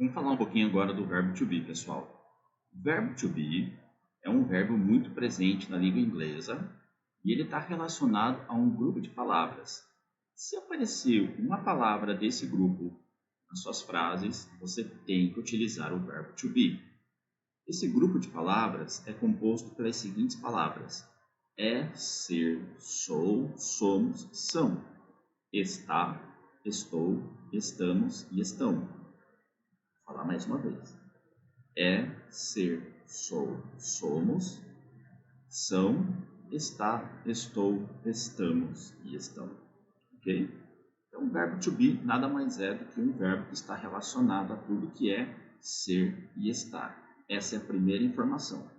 Vamos falar um pouquinho agora do verbo to be, pessoal. O verbo to be é um verbo muito presente na língua inglesa e ele está relacionado a um grupo de palavras. Se aparecer uma palavra desse grupo nas suas frases, você tem que utilizar o verbo to be. Esse grupo de palavras é composto pelas seguintes palavras: é, ser, sou, somos, são, está, estou, estamos e estão. Vou falar mais uma vez. É, ser, sou, somos, são, está, estou, estamos e estão. Ok? Então, o verbo to be nada mais é do que um verbo que está relacionado a tudo que é ser e estar. Essa é a primeira informação.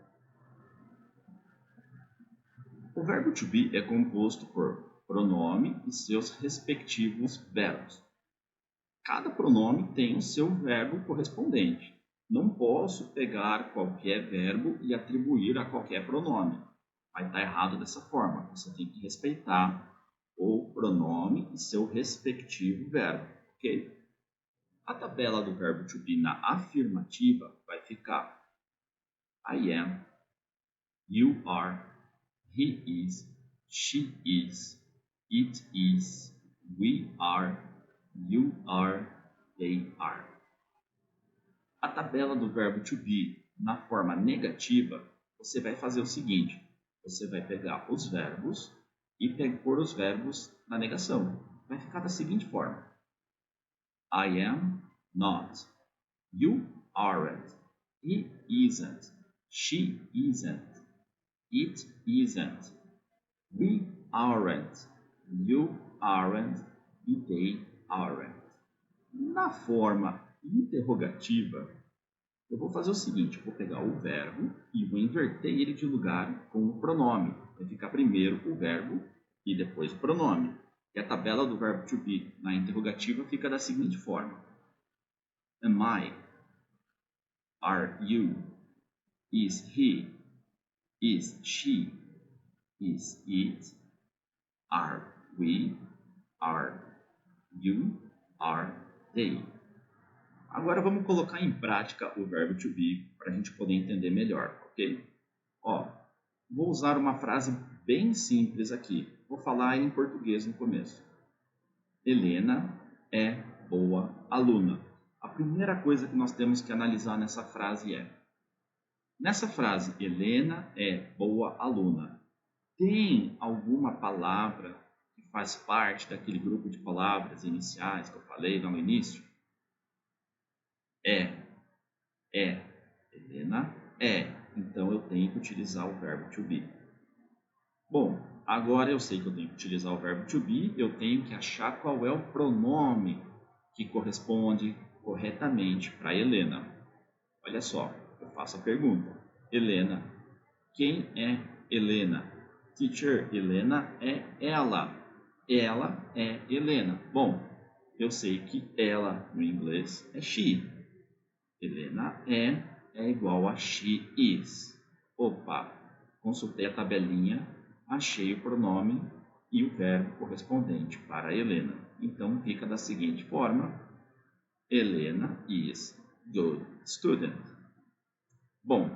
O verbo to be é composto por pronome e seus respectivos verbos. Cada pronome tem o seu verbo correspondente. Não posso pegar qualquer verbo e atribuir a qualquer pronome. Vai estar errado dessa forma. Você tem que respeitar o pronome e seu respectivo verbo, ok? A tabela do verbo to be na afirmativa vai ficar: I am, you are, he is, she is, it is, we are, you are, they are. A tabela do verbo to be na forma negativa, você vai fazer o seguinte: você vai pegar os verbos e pôr os verbos na negação. Vai ficar da seguinte forma: I am not, you aren't, he isn't, she isn't, it isn't, we aren't, you aren't e they aren't. Na forma interrogativa, eu vou fazer o seguinte: eu vou pegar o verbo e vou inverter ele de lugar com o pronome. Vai ficar primeiro o verbo e depois o pronome. E a tabela do verbo to be na interrogativa fica da seguinte forma: Am I? Are you? Is he? Is she? Is it? Are we? Are you? Are they? Agora vamos colocar em prática o verbo to be para a gente poder entender melhor, ok? Vou usar uma frase bem simples aqui. Vou falar em português no começo. Helena é boa aluna. A primeira coisa que nós temos que analisar nessa frase é: nessa frase, Helena é boa aluna, tem alguma palavra que faz parte daquele grupo de palavras iniciais que eu falei lá no início? É. Helena é. Então, eu tenho que utilizar o verbo to be. Bom, agora eu sei que eu tenho que utilizar o verbo to be, eu tenho que achar qual é o pronome que corresponde corretamente para Helena. Olha só, eu faço a pergunta: Helena, quem é Helena? Teacher, Helena é ela. Ela é Helena. Bom, eu sei que ela no inglês é she. Helena é igual a she is. Opa, consultei a tabelinha, achei o pronome e o verbo correspondente para Helena. Então fica da seguinte forma: Helena is good student. Bom,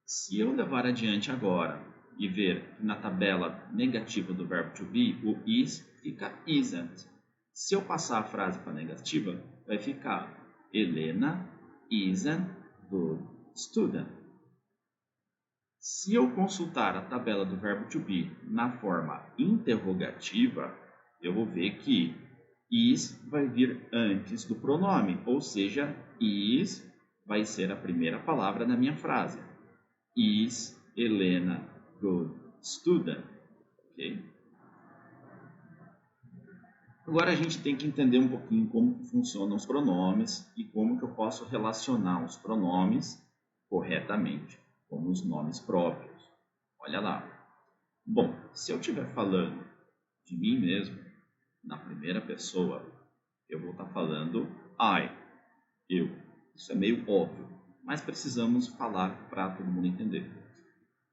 se eu levar adiante agora e ver que na tabela negativa do verbo to be, o is fica isn't. Se eu passar a frase para a negativa, vai ficar: Helena isn't good student. Se eu consultar a tabela do verbo to be na forma interrogativa, eu vou ver que is vai vir antes do pronome, ou seja, is vai ser a primeira palavra da minha frase. Is Helena good student? Ok? Agora a gente tem que entender um pouquinho como funcionam os pronomes e como que eu posso relacionar os pronomes corretamente com os nomes próprios. Olha lá. Bom, se eu estiver falando de mim mesmo na primeira pessoa, eu vou estar falando I, eu. Isso é meio óbvio, mas precisamos falar para todo mundo entender.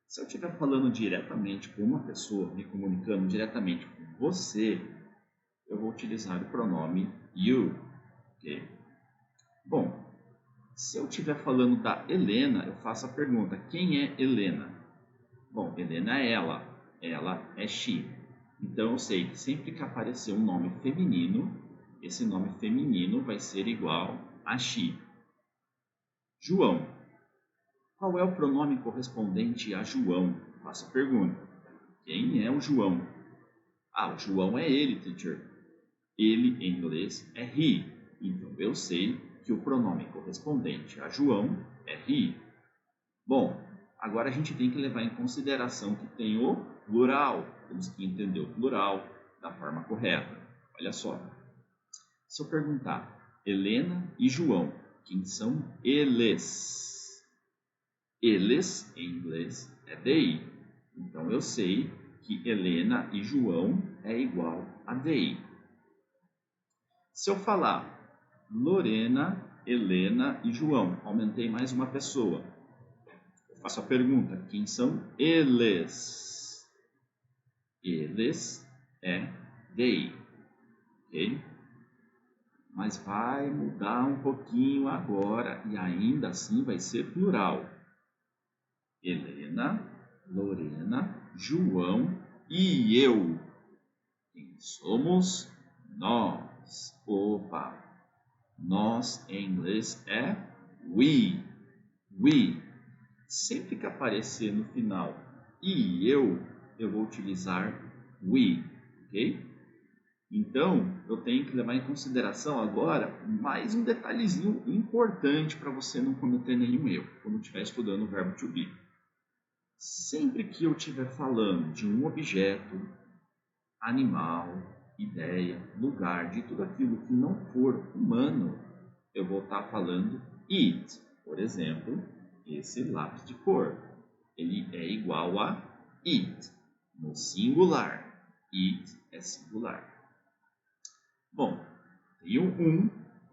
Se eu estiver falando diretamente com uma pessoa, me comunicando diretamente com você, eu vou utilizar o pronome you, ok? Bom, Se eu estiver falando da Helena, eu faço a pergunta: quem é Helena? Bom, Helena é ela é she. Então eu sei que sempre que aparecer um nome feminino, esse nome feminino vai ser igual a she. João. Qual é o pronome correspondente a João? Faço a pergunta. Quem é o João? Ah, o João é ele, teacher. Ele, em inglês, é he. Então, eu sei que o pronome correspondente a João é he. Bom, agora a gente tem que levar em consideração que tem o plural. Temos que entender o plural da forma correta. Olha só. Se eu perguntar Helena e João, quem são eles? Eles, em inglês, é they. Então, eu sei que Helena e João é igual a they. Se eu falar Lorena, Helena e João, aumentei mais uma pessoa. Eu faço a pergunta, quem são eles? Eles é they, ok? Mas vai mudar um pouquinho agora e ainda assim vai ser plural. Helena, Lorena, João e eu. Quem somos? Nós. Opa! Nós em inglês é we. We. Sempre que aparecer no final e eu vou utilizar we, ok? Então, eu tenho que levar em consideração agora mais um detalhezinho importante para você não cometer nenhum erro quando estiver estudando o verbo to be. Sempre que eu estiver falando de um objeto, animal, ideia, lugar, de tudo aquilo que não for humano, eu vou estar falando it. Por exemplo, esse lápis de cor, ele é igual a it, no singular. It é singular. Bom, tenho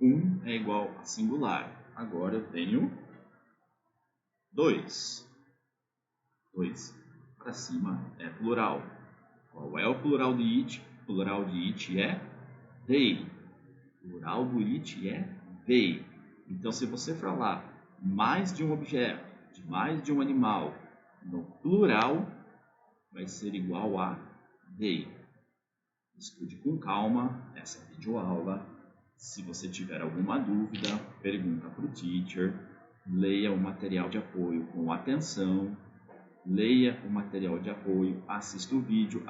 um é igual a singular. Agora eu tenho dois. Dois para cima é plural. Qual é o plural de it? O plural de it é they. O plural do it é they. Então, se você falar mais de um objeto, de mais de um animal, no plural, vai ser igual a they. Estude com calma essa videoaula. Se você tiver alguma dúvida, pergunta para o teacher. Leia o material de apoio com atenção. Leia o material de apoio, assista o vídeo,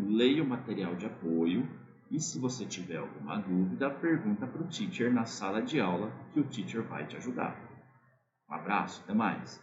leia o material de apoio. E se você tiver alguma dúvida, pergunta para o teacher na sala de aula, que o teacher vai te ajudar. Um abraço, até mais!